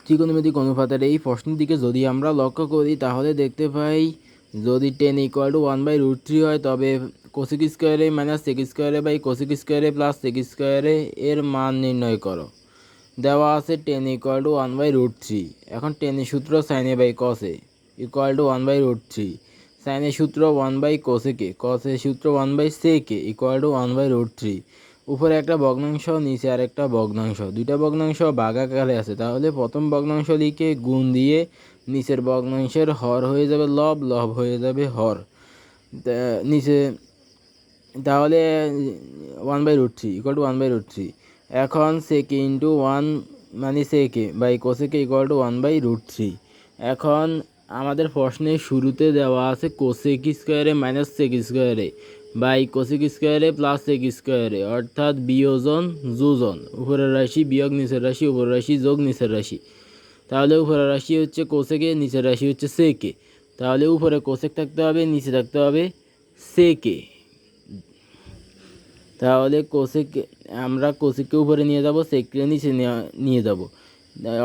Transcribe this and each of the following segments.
ত্রিকোণমিতিক অনুপাতের এই প্রশ্নের দিকে যদি আমরা লক্ষ্য করি তাহলে দেখতে পাই যদি 10 = 1/√3 হয় তবে কোসেক স্কোয়ারে মাইনাস সেক স্কোয়ারে বাই কোসেক স্কোয়ারে প্লাস সেক স্কোয়ারে এর মান নির্ণয় করো। দেওয়া আছে 10 = 1/√3। এখন 10 এর সূত্র সাইন এ বাই কস এ = 1/√3, সাইনের সূত্র 1/কোসেক এ, কস এর সূত্র 1/সেক এ = 1/√3। উপরে একটা ভগ্নাংশ নিচে আর একটা ভগ্নাংশ, দুইটা ভগ্নাংশ ভাগাকারে আছে, তাহলে প্রথম ভগ্নাংশ লিখে গুণ দিয়ে নিচের ভগ্নাংশের হর হয়ে যাবে লব, লব হয়ে যাবে হর নিচে, তাহলে 1/√3 = 1/√3। এখন সেক ইন্টু 1 মানে সেক এ বাই কোসেক এ = 1/√3। এখন আমাদের প্রশ্নের শুরুতে দেওয়া আছে কোসেক স্কোয়ারে মাইনাস সেক স্কোয়ারে বাই কোসেক স্কোয়ারে প্লাস সেক স্কোয়ারে, অর্থাৎ বিয়োজন যোজন, উপরের রাশি বিয়োগ নিচের রাশি, উপরের রাশি যোগ নিচের রাশি। তাহলে উপরের রাশি হচ্ছে কোসেকে, নিচের রাশি হচ্ছে সেকে, তাহলে উপরে কোসেক থাকতে হবে, নিচে থাকতে হবে সেকে। তাহলে কোসেক আমরা কোসেককে উপরে নিয়ে যাব, সেককে নিচে নিয়ে যাব,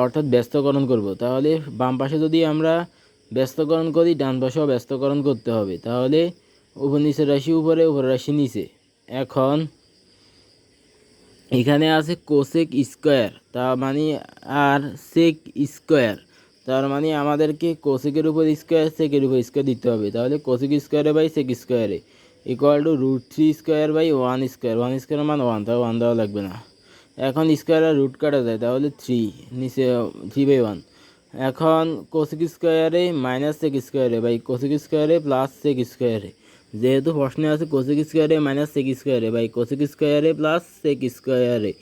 অর্থাৎ ব্যস্তকরণ করব। তাহলে বাম পাশে যদি আমরা ব্যস্তকরণ করি ডান পাশেও ব্যস্তকরণ করতে হবে, তাহলে উপর নিচের রাশি উপরে, উপরের রাশি নিচে। এখন এখানে আছে কোসেক স্কোয়ার, তার মানে আর সেক স্কোয়ার, তার মানে আমাদেরকে কোসেকের উপর স্কোয়ার সেকের উপর স্কোয়ার দিতে হবে। তাহলে কোসেক স্কোয়ারে বাই সেক স্কোয়ারে = √3² বাই 1², 1² মান 1, তাও 1 দেওয়া লাগবে না। এখন স্কোয়ার আর রুট কাটা যায়, তাহলে 3 নিচে 3/1। এখন কোসেক স্কোয়ারে মাইনাস সেক স্কোয়ারে বাই কোসেক স্কোয়ারে প্লাস সেক স্কোয়ারে, যেহেতু প্রশ্নে আছে কোসেক স্কোয়ারে মাইনাস সেক স্কোয়ারে বাই কোসেক স্কোয়ারে প্লাস সেক স্কোয়ারে,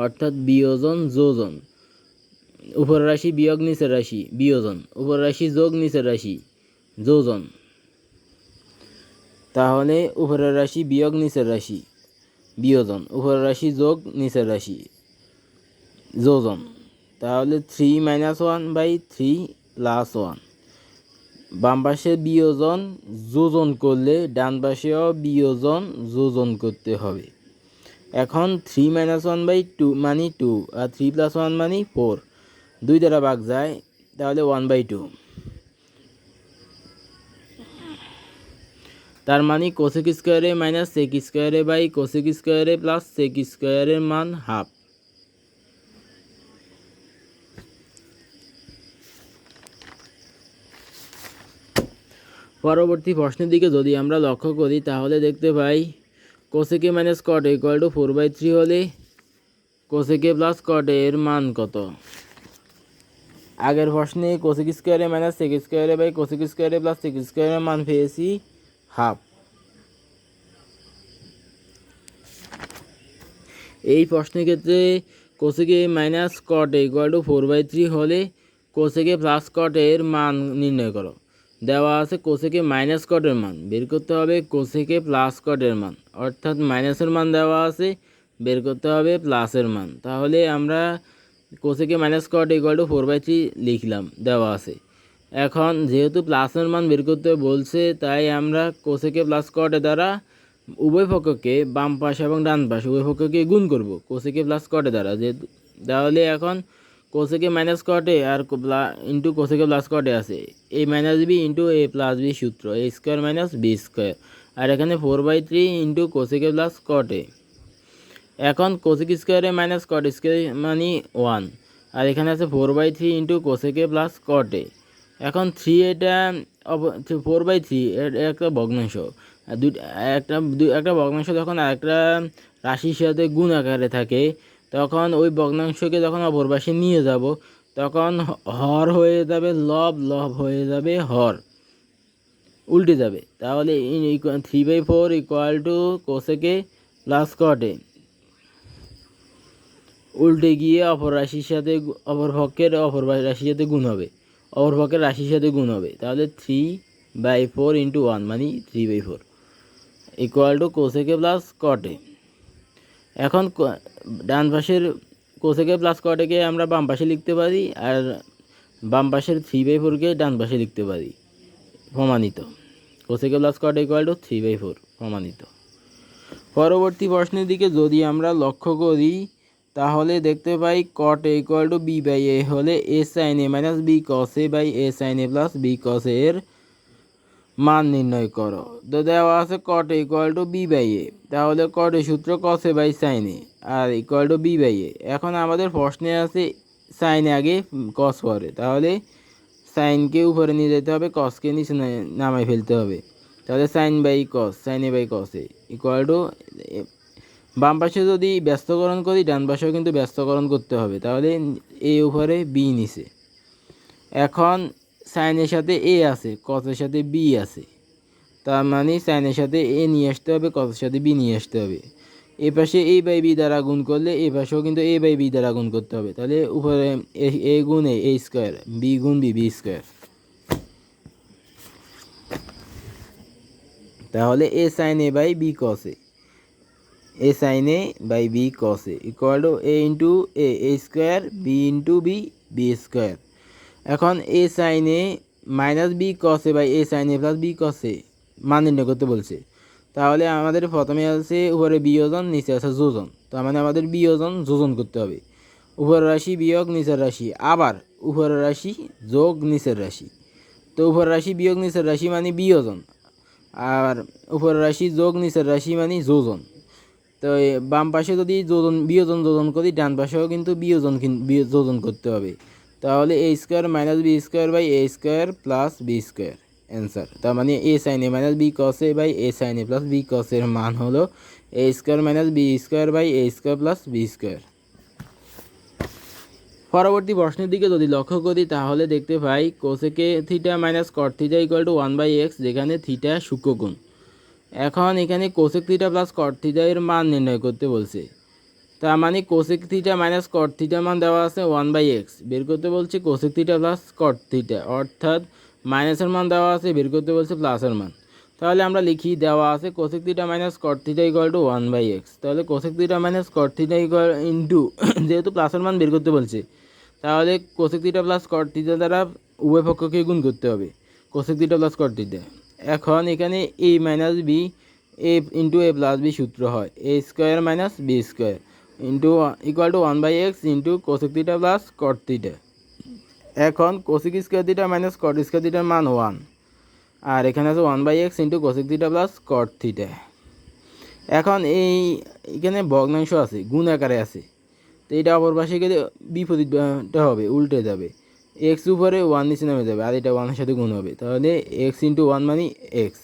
অর্থাৎ বিয়োজন যোজন, উপরের রাশি বিয়োগ নিচের রাশি বিয়োজন, উপরের রাশি যোগ নিচের রাশি যোজন। তাহলে উপরের রাশি বিয়োগ নিচের রাশি বিয়োজন, উপরের রাশি যোগ নিচের রাশি যোজন। তাহলে 3 - 1/3 + 1। বাম পাশে বিয়োজন যোজন করলে ডান পাশেও বিয়োজন যোজন করতে হবে। এখন 3 - 1/2 মানে 2, আর 3 + 1 মানে 4, 2 দ্বারা ভাগ যায়, তাহলে 1/2। তার মানে কোসেক স্কোয়ারে মাইনাস সেক স্কোয়ারে বাই কোসেক স্কোয়ারে প্লাস সেক স্কোয়ারের মান হাফ। পরবর্তী প্রশ্নের দিকে যদি আমরা লক্ষ্য করি তাহলে দেখতে পাই কোসেকে মাইনাস কট এ = 4/3 হলে কোসেকে প্লাস কট এর মান কত? আগের প্রশ্নে কোসেক স্কোয়ারে মাইনাস সেক স্কোয়ারে বাই কোসেক স্কোয়ারে প্লাস সেক স্কোয়ারের মান পেয়েছি হাফ। এই প্রশ্নের ক্ষেত্রে কোসেকে মাইনাস কট এ = 4/3 হলে কোসেকে প্লাস কট এর মান নির্ণয় করো। দেওয়া আছে কোসেকে মাইনাস কটের মান, বের করতে হবে কোসেকে প্লাস কটের মান, অর্থাৎ মাইনাসের মান দেওয়া আছে, বের করতে হবে প্লাসের মান। তাহলে আমরা কোসেকে মাইনাস কট = 4/3 লিখলাম, দেওয়া আছে। এখন যেহেতু প্লাসের মান বের করতে বলছে, তাই আমরা কোসেকে প্লাস কটের দ্বারা উভয় পক্ষকে, বাম পাশ এবং ডান পাশ উভয় পক্ষকে গুণ করব কোসেকে প্লাস কটের দ্বারা, যেহেতু। তাহলে এখন কোসেকে মাইনাস কটে আর ইন্টু কোসেকে প্লাস কটে আছে, a - b into a + b সূত্র, a² - b², আর এখানে 4/3 ইন্টু কোসেকে প্লাস কটে। এখন কোসেক স্কোয়ারে মাইনাস কট স্কোয়ার মানে 1, আর এখানে আছে 4/3 ইন্টু কোসেকে প্লাস কটে। এখন 3 এটা 4/3 একটা ভগ্নাংশ, একটা ভগ্নাংশ যখন আরেকটা রাশির সাথে গুণ আকারে থাকে, তখন ওই ভগ্নাংশকে যখন অপর পাশে নিয়ে যাব তখন হর হয়ে যাবে লব, লব হয়ে যাবে হর, উল্টে যাবে। তাহলে 3/4 = কোসেকে প্লাস কটে, উল্টে গিয়ে অপর রাশির সাথে অপর পক্ষের রাশির সাথে গুণ হবে, অপর পক্ষের রাশির সাথে গুণ হবে। তাহলে 3/4 × 1 মানে 3/4 = কোসেকে প্লাস কটে। এখন ডান পাশের কোসেকে প্লাস কটেকে আমরা বাম পাশে লিখতে পারি, আর বাম পাশের 3/4কে ডান পাশে লিখতে পারি, প্রমাণিত। কোসেকে প্লাস কটে = 3/4, প্রমাণিত। পরবর্তী প্রশ্নের দিকে যদি আমরা লক্ষ্য করি তাহলে দেখতে পাই cot A equal to B by A হলে A sine A minus B cos A by A sine A plus B cos A এর মান নির্ণয় করো। তো দেওয়া আছে cot A equal to B by A, তাহলে কট এ সূত্র cos A by sine A আর equal to B by A. এখন আমাদের প্রশ্নে আছে সাইন আগে কস পরে, তাহলে সাইনকে উপরে নিয়ে যেতে হবে, কসকে নিচে নামাই ফেলতে হবে। তাহলে sine by cos, sine A by cos A equal to, বাম পাশে যদি ব্যস্তকরণ করি ডান পাশেও কিন্তু ব্যস্তকরণ করতে হবে, তাহলে এ উপরে বি নিচে। এখন সাইনের সাথে এ আছে, কসের সাথে বি আছে, তার মানে সাইনের সাথে এ নিয়ে আসতে হবে, কসের সাথে বি নিয়ে আসতে হবে। এ পাশে এ বাই বি দ্বারা গুণ করলে এ পাশেও কিন্তু এ বাই বি দ্বারা গুণ করতে হবে, তাহলে উপরে এ গুণ এ স্কোয়ার, বি গুণ বি বি স্কোয়ার। তাহলে A sine A by B cos A sine A by B cos A equal to A into A square B into B B square. এখন A sine A minus B cos A by A sine A plus B cos A মান নির্ণয় করতে বলছে। তাহলে আমাদের প্রথমে আছে উপরে বিয়োজন, নিচে আছে যোজন, তার মানে আমাদের বিয়োজন যোজন করতে হবে। উপরের রাশি বিয়োগ নিচের রাশি, আবার উপরের রাশি যোগ নিচের রাশি। তো উপরের রাশি বিয়োগ নিচের রাশি মানে বিয়োজন, আর উপরের রাশি যোগ নিচের রাশি মানে যোজন। তো বাম পাশে যদি বিয়োজন যোজন করি, ডান পাশেও কিন্তু যোজন করতে হবে। তাহলে A square minus B square by A square plus B square answer. তার মানে A sine A minus B cos A by A sine A plus B cos এর মান হলো A square minus B square by A square plus B square. পরবর্তী প্রশ্নের দিকে যদি লক্ষ্য করি তাহলে দেখতে পাই কোসেকে theta minus cot theta equal to 1/x, যেখানে থিটা সূক্ষ্মকোণ। এখন এখানে cosec theta plus cot theta এর মান নির্ণয় করতে বলছে। তার মানে কোসেক থিটা মাইনাস কট থিটার মান দেওয়া আছে 1/x, বের করতে বলছে cosec theta plus cot theta, অর্থাৎ মাইনাসের মান দেওয়া আছে, বের করতে বলছে প্লাসের মান। তাহলে আমরা লিখি দেওয়া আছে cosec theta minus cot theta equal to 1/x, তাহলে cosec theta minus cot theta equal into, যেহেতু প্লাসের মান বের করতে বলছে তাহলে cosec theta plus cot theta দ্বারা উভয় পক্ষকে গুণ করতে হবে, cosec theta plus cot theta. এখন এখানে A minus B A into A plus B সূত্র হয় এ square minus B square into equal to 1/x into cosec theta plus cot theta. এখন cosec square theta minus cot square থিটার মান 1, আর এখানে আছে 1/x into cosec theta plus cot theta. এখন এখানে ভগ্নাংশ আছে, গুণ আকারে আছে, তো এটা অপর পাশে গেলে বিপরীতটা হবে, উল্টে যাবে, এক্স উপরে 1 নিচে নেমে যাবে, আর এটা 1-এর সাথে গুণ হবে, তাহলে এক্স ইন্টু 1 মানে এক্স।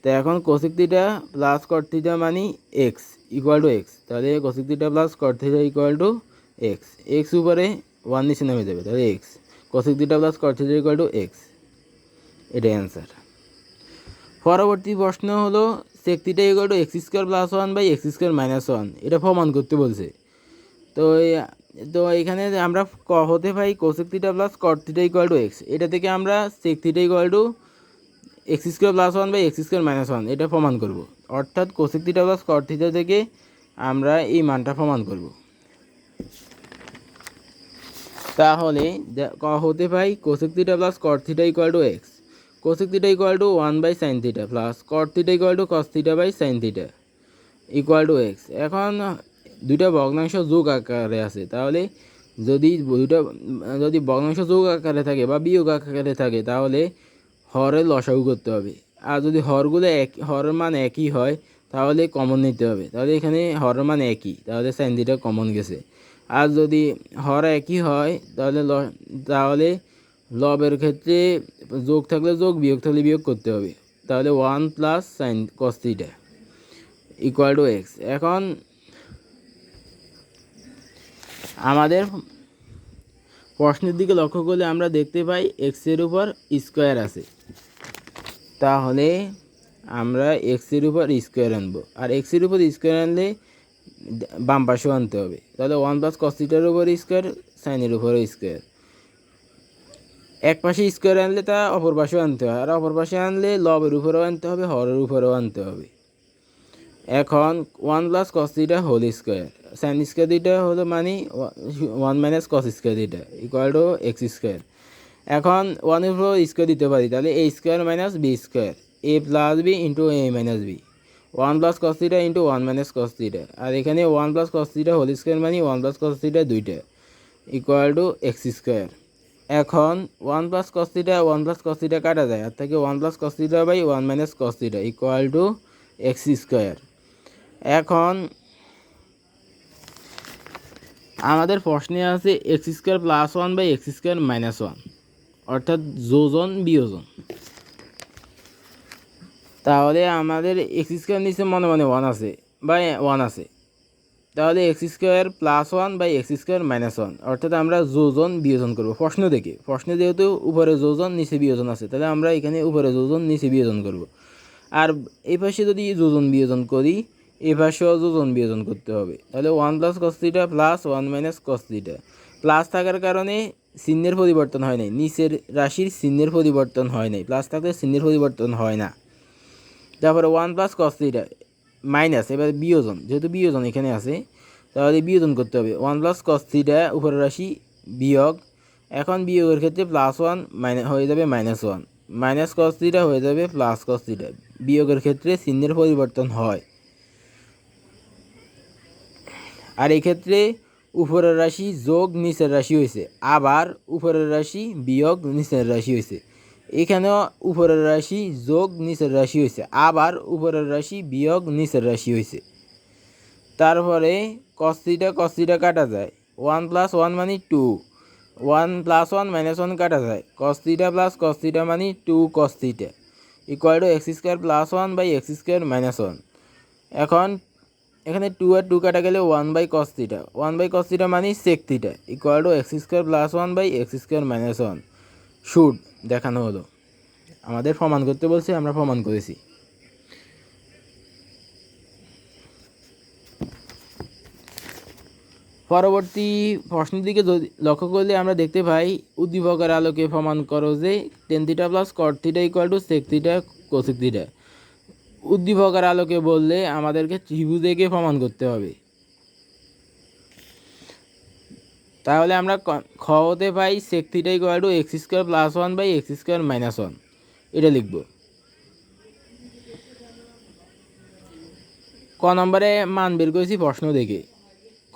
তো এখন cosec theta plus cot theta মানে এক্স ইকুয়াল টু এক্স, তাহলে cosec theta plus cot theta equal to X, X উপরে 1 নিচে নেমে যাবে, তাহলে X, cosec theta plus cot theta equal to X, এটাই অ্যান্সার। পরবর্তী প্রশ্ন হলো sec theta equal to x square plus 1 by x square minus 1, এটা প্রমাণ করতে বলছে। তো এখানে আমরা হতে পাই cosec theta plus cot theta equal to x, এটা থেকে আমরা sec theta equal to x square plus 1 by x square minus 1 এটা প্রমাণ করব, অর্থাৎ cosec theta plus cot theta থেকে আমরা এই মানটা প্রমাণ করব। তাহলে হতে পাই cosec theta plus cot theta equal to x, cosec theta equal to 1 by sine theta plus cot theta equal to cos theta by sine theta equal to x. এখন দুইটা ভগ্নাংশ যোগ আকারে আছে, তাহলে যদি ভগ্নাংশ যোগ আকারে থাকে বা বিয়োগ আকারে থাকে তাহলে হরের লসাগু করতে হবে, আর যদি হরের মান একই হয় তাহলে কমন নিতে হবে, তাহলে এখানে হরের মান একই, তাহলে সাইন থিটা কমন গেছে। আর যদি হর একই হয় তাহলে লবের ক্ষেত্রে যোগ থাকলে যোগ, বিয়োগ থাকলে বিয়োগ করতে হবে, তাহলে 1 plus sign cos theta equal to x. এখন আমাদের প্রশ্নের দিকে লক্ষ্য করলে আমরা দেখতে পাই এক্সের উপর স্কোয়ার আছে, তাহলে আমরা এক্সের উপর স্কোয়ার আনবো, আর এক্সের উপর স্কোয়ার আনলে বাম পাশেও আনতে হবে, তাহলে 1 প্লাস কস থিটার উপর স্কোয়ার সাইনের উপরও স্কোয়ার। এক পাশে স্কোয়ার আনলে তা অপর পাশেও আনতে হয়, আর অপর পাশে আনলে লবের উপরেও আনতে হবে, হরের উপরেও আনতে হবে। এখন 1 plus cos theta whole square sine square theta হলো মানে 1 minus cos square theta equal to x square. এখন 1-এর উপর স্কোয়ার দিতে পারি, তাহলে A square minus B square, A plus B into A minus B 1 plus cos theta into 1 minus cos theta, আর এখানে 1 plus cos theta whole square মানে 1 plus cos theta দুইটা ইকুয়াল টু এক্স স্কোয়ার। এখন 1 plus cos theta 1 plus cos theta কাটা যায়, আর থেকে 1 plus cos theta by 1 minus cos theta equal to x square. এখন আমাদের প্রশ্নে আছে X square plus 1 by x square minus 1, অর্থাৎ যোজন বিয়োজন। তাহলে আমাদের এক্স স্কোয়ার নিচে মনে মনে 1 আছে বা 1 আছে, তাহলে x square plus 1 by x square minus 1, অর্থাৎ আমরা যোজন বিয়োজন করব প্রশ্ন দেখে। প্রশ্নে যেহেতু উপরে যোজন নিচে বিয়োজন আছে, তাহলে আমরা এখানে উপরে যোজন নিচে বিয়োজন করব। আর এই পাশে যদি যোজন বিয়োজন করি, এই পাশেও যোজন বিয়োজন করতে হবে। তাহলে 1 plus cos theta plus 1 minus cos theta, plus থাকার কারণে চিহ্নের পরিবর্তন হয় নাই, নিচের রাশির চিহ্নের পরিবর্তন হয় নাই, প্লাস থাকলে চিহ্নের পরিবর্তন হয় না। তারপরে 1 প্লাস কস থিটা মাইনাস, এবার বিয়োজন, যেহেতু বিয়োজন এখানে আছে তাহলে বিয়োজন করতে হবে। 1 প্লাস কস থিটা উপরের রাশি বিয়োগ, এখন বিয়োগের ক্ষেত্রে প্লাস 1 হয়ে যাবে মাইনাস 1, মাইনাস কস থিটা হয়ে যাবে প্লাস কস থিটা। বিয়োগের ক্ষেত্রে চিহ্নের পরিবর্তন হয়। আর এক্ষেত্রে উপরের রাশি যোগ নিচের রাশি হয়েছে, আবার উপরের রাশি বিয়োগ নিচের রাশি হয়েছে। এখানেও উপরের রাশি যোগ নিচের রাশি হয়েছে, আবার উপরের রাশি বিয়োগ নিচের রাশি হয়েছে। তারপরে কস থিটা কাটা যায়, 1 প্লাস 1 মানে 2, 1 প্লাস 1 মাইনাস 1 কাটা যায়, cos theta plus cos theta মানে 2 cos theta equal to x square plus 1 by x square minus 1। এখন এখানে 2 আর 2 কাটা গেলে 1 by cos theta, 1 by cos theta মানে sec theta equal to x square plus 1 by x square minus 1। Should দেখানো হলো, আমাদের প্রমাণ করতে বলছে, আমরা প্রমাণ করেছি। পরবর্তী প্রশ্নের দিকে লক্ষ্য করলে আমরা দেখতে পাই উদ্দীপকের আলোকে প্রমাণ করো যে tan theta plus cot theta equal to sec theta cosec theta. উদ্দীপকের আলোকে বললে আমাদেরকে ত্রিভুজ এঁকে প্রমাণ করতে হবে। তাহলে আমরা খ হতে পাই sec theta equal to x square plus 1 by x square minus 1, এটা লিখব। ক নম্বরে মান বের করেছি প্রশ্ন দেখে,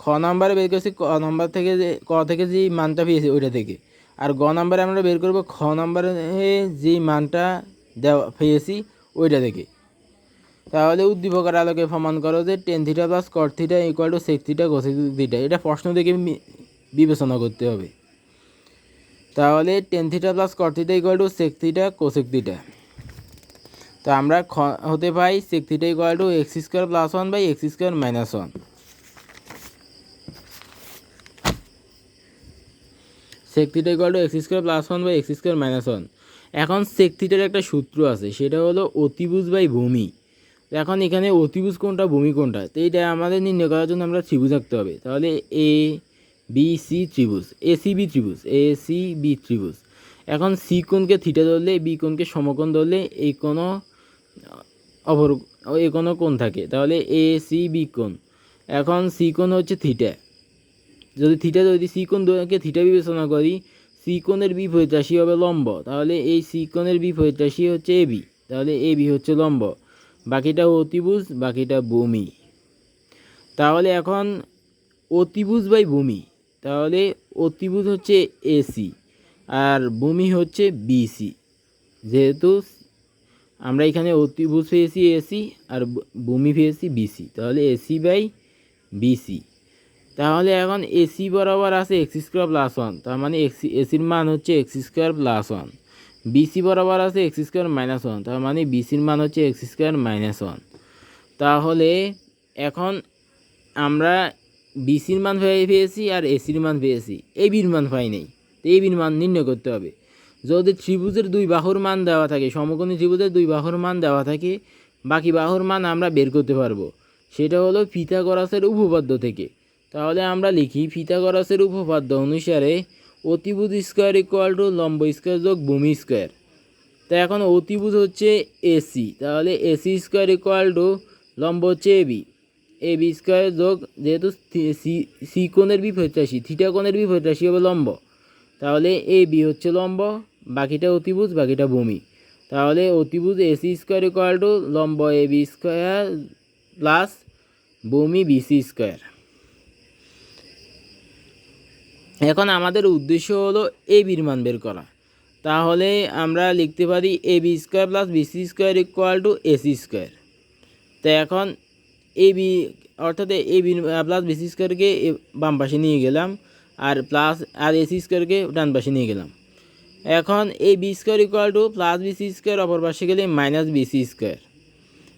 খ নম্বরে বের করেছি ক নম্বর থেকে ক থেকে যে মানটা পেয়েছি ওইটা থেকে, আর গ নম্বরে আমরা বের করব খ নম্বরে যে মানটা দেওয়া পেয়েছি ওইটা থেকে। তাহলে উদ্দীপকের আলোকে প্রমাণ করো যে tan theta plus cot theta equal to sec theta cosec theta, এটা প্রশ্ন দেখে বিবেচনা করতে হবে। তাহলে tan theta plus cot theta equal to sec theta cosec theta. তো আমরা হতে পাই sec theta equal to x square plus 1 by x square minus 1। Sec theta equal to x square plus 1 by x square minus 1। এখন সেক থিটার একটা সূত্র আছে, সেটা হলো অতিভুজ বাই ভূমি। এখন এখানে অতিভুজ কোনটা ভূমি কোনটা, তো এইটা আমাদের নির্ণয় করার জন্য আমরা ত্রিভুজ আঁকতে হবে। তাহলে এ বি সি ত্রিভুজ, এ সি বি ত্রিভুজ, এ সি বি ত্রিভুজ। এখন সি কোণকে থিটা ধরলে, বি কোণকে সমকোণ ধরলে এই কোনো এই কোনো কোণ থাকে, তাহলে এ সি বি কোণ। এখন সি কোণ হচ্ছে থিটা, যদি সি কোণকে থিটা বিবেচনা করি, সি কোণের বিপরীত রাশি হবে লম্ব, তাহলে এই সি কোণের বিপরীত রাশি হচ্ছে এ বি, তাহলে এ বি হচ্ছে লম্ব, বাকিটা অতিভুজ, বাকিটা ভূমি। তাহলে এখন অতিভুজ বাই ভূমি, তাহলে অতিভুজ হচ্ছে এসি আর ভূমি হচ্ছে বিসি। যেহেতু আমরা এখানে অতিভুজ পেয়েছি এসি আর ভূমি পেয়েছি বিসি, তাহলে এসি বাই বিসি। তাহলে এখন এসি বরাবর আছে এক্স স্কোয়ার প্লাস 1, তার মানে এসির মান হচ্ছে এক্স স্কোয়ার প্লাস 1। বিসি বরাবর আছে এক্স স্কোয়ার মাইনাস 1, তার মানে বিসির মান হচ্ছে এক্স স্কোয়ার মাইনাস 1। তাহলে এখন আমরা বিসির মান পেয়েছি আর এসির মান পেয়েছি, এবির মান পাই নাই, তো এবির মান নির্ণয় করতে হবে। যদি ত্রিভুজের দুই বাহুর মান দেওয়া থাকে, সমকোণী ত্রিভুজের দুই বাহুর মান দেওয়া থাকে, বাকি বাহুর মান আমরা বের করতে পারবো, সেটা হলো পিথাগোরাসের উপপাদ্য থেকে। তাহলে আমরা লিখি পিথাগোরাসের উপপাদ্য অনুসারে অতিভুজ স্কোয়ার ইকুয়াল টু লম্ব স্কোয়ার যোগ ভূমি স্কোয়ার। তো এখন অতিভুজ হচ্ছে এসি, তাহলে এসি স্কোয়ার ইকুয়াল টু লম্ব হচ্ছে এবি, এবি স্কোয়ার যোগ, যেহেতু সি কোণের বিপরীত রাশি, থিটা কোণের বিপরীত রাশি হবে লম্ব, তাহলে এ বি হচ্ছে লম্ব, বাকিটা অতিভুজ, বাকিটা ভূমি। তাহলে অতিভুজ এসি স্কোয়ার ইকুয়াল টু লম্ব এ বি স্কোয়ার প্লাস ভূমি বিসি স্কোয়ার। এখন আমাদের উদ্দেশ্য হলো এ বির মান বের করা। তাহলে আমরা লিখতে পারি A B square plus BC square equal to AC square. তো এখন এ বি অর্থাৎ এ বি প্লাস বিসি স্কোয়ারকে বাম পাশে নিয়ে গেলাম, আর এসি স্কোয়ারকে ডান পাশে নিয়ে গেলাম। এখন A B square equal to plus BC square অপর পাশে গেলে মাইনাস বিসি স্কোয়ার।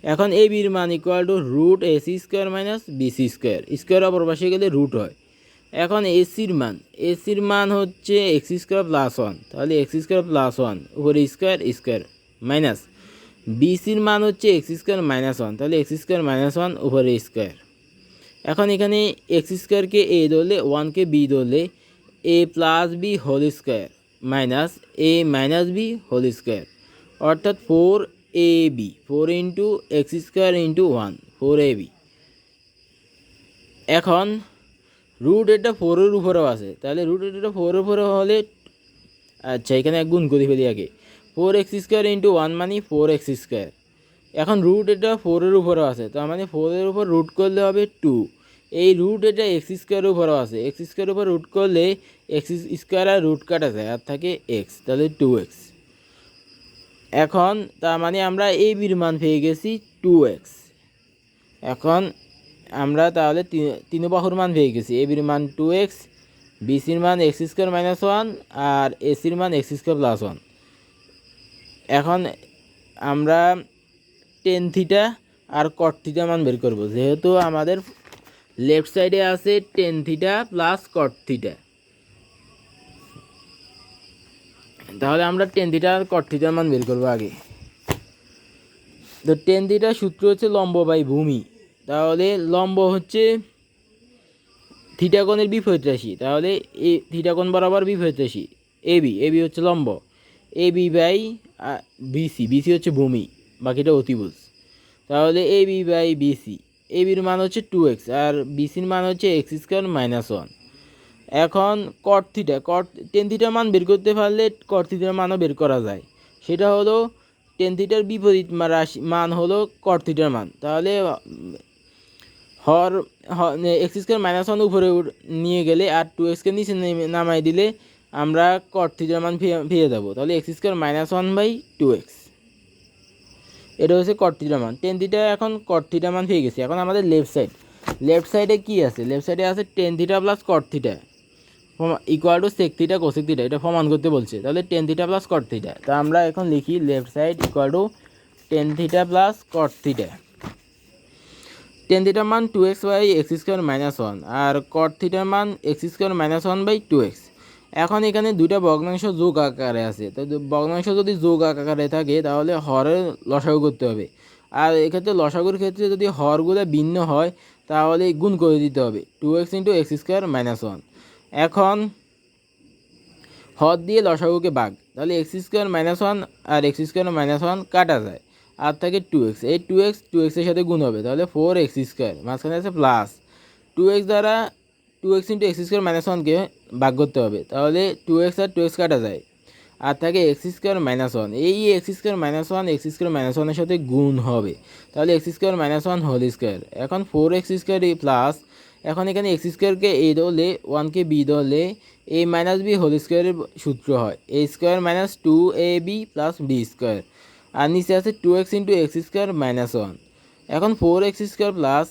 এখন এ বির মান equal to root AC square minus BC square, square অপর পাশে গেলে রুট হয়। এখন এসির মান হচ্ছে এক্স স্কোয়ার প্লাস ওয়ান, তাহলে এক্স স্কোয়ার প্লাস ওয়ান উপরে স্কোয়ার স্কোয়ার মাইনাস বিসির মান হচ্ছে এক্স স্কোয়ার মাইনাস ওয়ান, তাহলে এক্স স্কোয়ার মাইনাস ওয়ান উপরে স্কোয়ার। এখন এখানে এক্স স্কোয়ারকে এ ধরলে ওয়ানকে বি ধরলে A plus B whole square minus A minus B whole square, অর্থাৎ four A B, four into x square into one, four A B. এখন root এটা ফোরের উপরেও আছে, তাহলে রুট এটা ফোরের উপরে হলে আচ্ছা এখানে এক গুণ করে ফেলি আগে, four x square into one মানে ফোর এক্স স্কোয়ার। এখন রুট এটা ফোরের উপরেও আছে, তার মানে ফোরের উপর রুট করলে হবে টু। এই রুট এটা এক্স স্কোয়ারের উপরেও আছে, এক্স স্কোয়ারের উপর রুট করলে এক্স স্কোয়ার আর রুট কাটা যায় আর থাকে এক্স, তাহলে টু এক্স। এখন তার মানে আমরা এ বির মান পেয়ে গেছি টু এক্স। এখন আমরা তাহলে তিন বাহুর মান পেয়ে গেছি, এ বির মান টু এক্স, বিসির মান এক্স স্কোয়ার মাইনাস ওয়ান আর এসির মান এক্স স্কোয়ার প্লাস ওয়ান। এখন আমরা টেন থিটা আর কট থিটা মান বের করব, যেহেতু আমাদের লেফট সাইডে আছে tan theta plus cot theta, তাহলে আমরা টেন থিটা আর কট থিটার মান বের করবো আগে। তো টেন থিটার সূত্র হচ্ছে লম্ব বাই ভূমি, তাহলে লম্ব হচ্ছে থিটা কোণের বিপরীত রাশি, তাহলে এ থিটা কোণ বরাবর বিপরীত রাশি এবি হচ্ছে লম্ব, এবি বাই বিসি হচ্ছে ভূমি, বাকিটা অতিভুজ। তাহলে এবি বাই বিসি, এবির মান হচ্ছে টু এক্স আর বিসির মান হচ্ছে এক্স স্কোয়ার মাইনাস ওয়ান। এখন কট টেন থিটার মান বের করতে পারলে কট থিটার মানও বের করা যায়, সেটা হলো টেন থিটার বিপরীত রাশি মান হলো কট থিটার মান। তাহলে এক্স স্কোয়ার মাইনাস ওয়ান উপরে নিয়ে গেলে আর টু এক্সকে নিচে নামাই দিলে আমরা কট থিটার মান পেয়ে যাবো, তাহলে x square minus one by two x, এটা হচ্ছে কট থিটার মান। টেন থিটা এখন কট থিটার মান পেয়ে গেছি। এখন আমাদের লেফট সাইডে কি আছে, লেফট সাইডে আছে tan theta plus cot theta equal to sec theta cosec theta, এটা প্রমাণ করতে বলছে। তাহলে tan theta plus cot theta, তা আমরা এখন লিখি left side equal to tan theta plus cot theta. Tan থিটার মান two x by x square minus one আর কট থিটার মান x square minus one by two x. এখন এখানে দুইটা ভগ্নাংশ যোগ আকারে আছে, তো ভগ্নাংশ যদি যোগ আকারে থাকে তাহলে হরের লসাগু করতে হবে, আর এক্ষেত্রে লসাগুর ক্ষেত্রে যদি হরগুলো ভিন্ন হয় তাহলে গুণ করে দিতে হবে, two x into x square minus one. এখন হর দিয়ে লসাগুকে ভাগ, তাহলে এক্স স্কোয়ার মাইনাস ওয়ান আর এক্স স্কোয়ার মাইনাস ওয়ান কাটা যায় আর থাকে টু এক্স, এই টু এক্সের সাথে গুণ হবে, তাহলে ফোর এক্স স্কোয়ার, মাঝখানে আছে প্লাস টু এক্স দ্বারা two x into x square minus ওয়ানকে ভাগ করতে হবে, তাহলে টু এক্স আর টু এক্স কাটা যায় আর থাকে এক্স স্কোয়ার মাইনাস ওয়ান। এই এক্স স্কোয়ার মাইনাস ওয়ানের সাথে গুণ হবে, তাহলে x square minus one whole square. এখন ফোর এক্স স্কোয়ার প্লাস, এখন এখানে এক্স স্কোয়ারকে এ ধরলে ওয়ানকে বি ধরলে এ মাইনাস বি হোল স্কোয়ারের সূত্র হয় এ square minus two A B plus B square, আর নিচে আছে two x into x square minus one. এখন ফোর এক্স স্কোয়ার প্লাস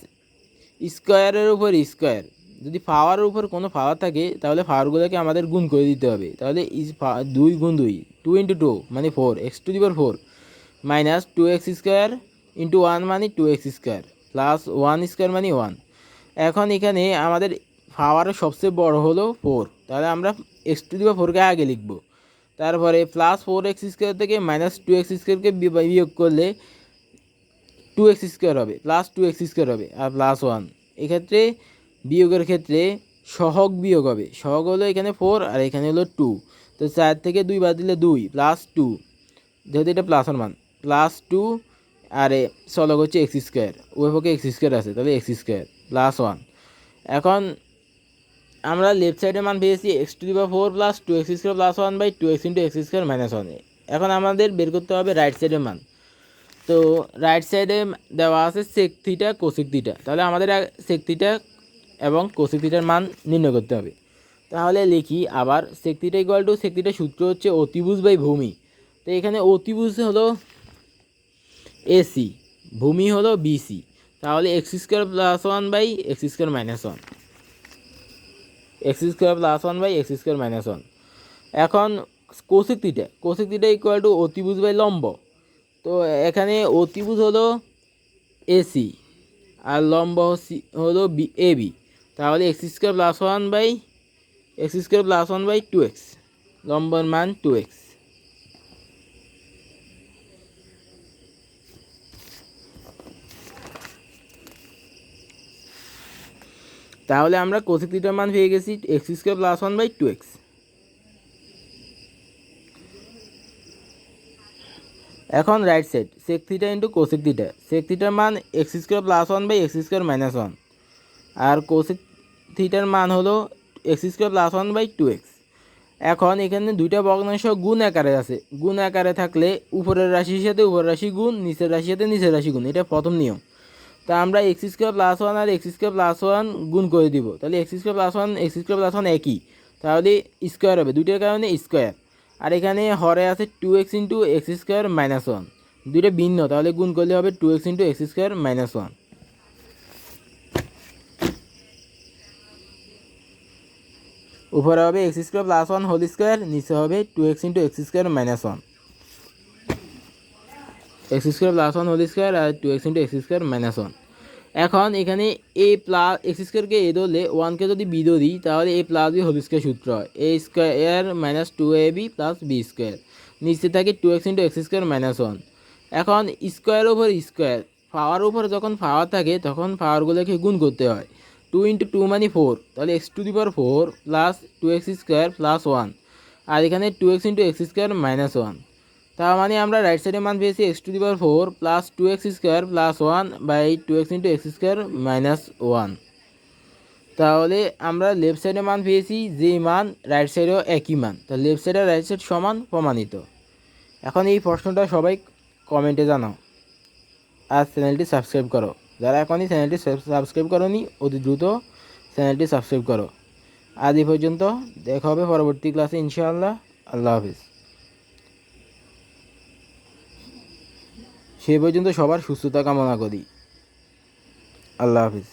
স্কোয়ারের উপর স্কোয়ার, যদি পাওয়ারের উপর কোনো পাওয়ার থাকে তাহলে পাওয়ারগুলোকে আমাদের গুণ করে দিতে হবে, তাহলে দুই গুণ দুই, টু ইন্টু টু মানে four, x to the power four minus two x square into one মানে two x square plus one square মানে ওয়ান। এখন এখানে আমাদের পাওয়ারের সবচেয়ে বড় হলো ফোর, তাহলে আমরা এক্স টু দি পাওয়ার ফোরকে আগে লিখবো, তারপরে প্লাস ফোর এক্স স্কোয়ার থেকে মাইনাস টু এক্স স্কোয়ারকে বিয়োগ করলে টু এক্স স্কোয়ার হবে, প্লাস টু এক্স স্কোয়ার হবে আর প্লাস ওয়ান। এক্ষেত্রে বিয়োগের ক্ষেত্রে সহগ বিয়োগ হবে, সহগ হলো এখানে ফোর আর এখানে হলো টু, তো চার থেকে দুই বাদ দিলে দুই প্লাস টু, যেহেতু এটা প্লাসের মান প্লাস টু আর চলক হচ্ছে এক্স স্কোয়ার, ওই পক্ষে এক্স স্কোয়ার আছে তাহলে এক্স স্কোয়ার প্লাস ওয়ান। এখন আমরা লেফট সাইডের মান পেয়েছি x to the power four plus two x square plus one by two x into x square minus one. এখন আমাদের বের করতে হবে রাইট সাইডের মান। তো রাইট সাইডে দেওয়া আছে সেক থিটা কোসেক থিটা, তাহলে আমাদের সেক থিটা এবং কোসেক থিটার মান নির্ণয় করতে হবে। তাহলে লিখি আবার সেক থিটা ইকুয়াল টু, সেক থিটার সূত্র হচ্ছে অতিভুজ বাই ভূমি। তো এখানে অতিভুজ হলো এসি, ভূমি হলো বিসি, তাহলে x square plus one by x square minus one, x square plus one by x square minus one. এখন cosec theta, cosec theta equal to অতিভুজ বাই লম্ব। তো এখানে অতিভুজ হলো এসি আর লম্ব হলো এবি, তাহলে x square plus one by x square plus one by two x, লম্বর মান টু এক্স। তাহলে আমরা কোসেক থিটার মান পেয়ে গেছি x square plus one by two x. এখন right side sec theta into cosec theta, sec থিটার মান x square plus one by x square minus one, আর কোসেক থিটার মান হলো x square plus one by two x. এখন এখানে দুইটা ভগ্নাংশ গুণ আকারে আছে, গুণ আকারে থাকলে উপরের রাশির সাথে উপরের রাশি গুণ, নিচের রাশির সাথে নিচের রাশি গুণ, এটা প্রথম নিয়ম। তা আমরা এক্স স্কোয়ার প্লাস ওয়ান আর এক্স স্কোয়ার প্লাস ওয়ান গুণ করে দিব, তাহলে x square plus one x square plus one একই, তাহলে স্কোয়ার হবে, দুইটার কারণে স্কোয়ার। আর এখানে হরে আছে two x into x square minus one, দুইটা ভিন্ন, তাহলে গুণ করলে হবে two x into x square minus one. উপরে হবে x square plus one whole square, নিচে হবে two x into x square minus one, x square plus one whole square আর two x into x square minus one. এখন এখানে এ plus x স্কোয়ারকে A ধরলে ওয়ানকে যদি বি ধরি, তাহলে A plus B whole square সূত্র হয় এ square minus two A B plus B square, নিচে থাকে two x into x square minus one. এখন স্কোয়ার ওভার স্কোয়ার, পাওয়ার উপরে যখন পাওয়ার থাকে তখন পাওয়ারগুলোকে গুণ করতে হয়, টু ইন্টু টু মানে ফোর, তাহলে x to the power four plus two x square plus one, আর এখানে two x into x square minus one. তার মানে আমরা রাইট সাইডের মান পেয়েছি x to the power four plus two x square plus one by two x into x square minus one. তাহলে আমরা লেফট সাইডের মান পেয়েছি যেই মান রাইট সাইডেও একই মান, তা লেফট সাইড আর রাইট সাইড সমান প্রমাণিত। এখন এই প্রশ্নটা সবাই কমেন্টে জানাও আর চ্যানেলটি সাবস্ক্রাইব করো, যারা এখনই চ্যানেলটি সাবস্ক্রাইব করোনি অতি দ্রুত চ্যানেলটি সাবস্ক্রাইব করো। আজ এই পর্যন্ত, দেখা হবে পরবর্তী ক্লাসে ইনশাআল্লাহ। আল্লাহ হাফিজ। সে পর্যন্ত সবার সুস্থতা কামনা করি। আল্লাহ হাফিজ।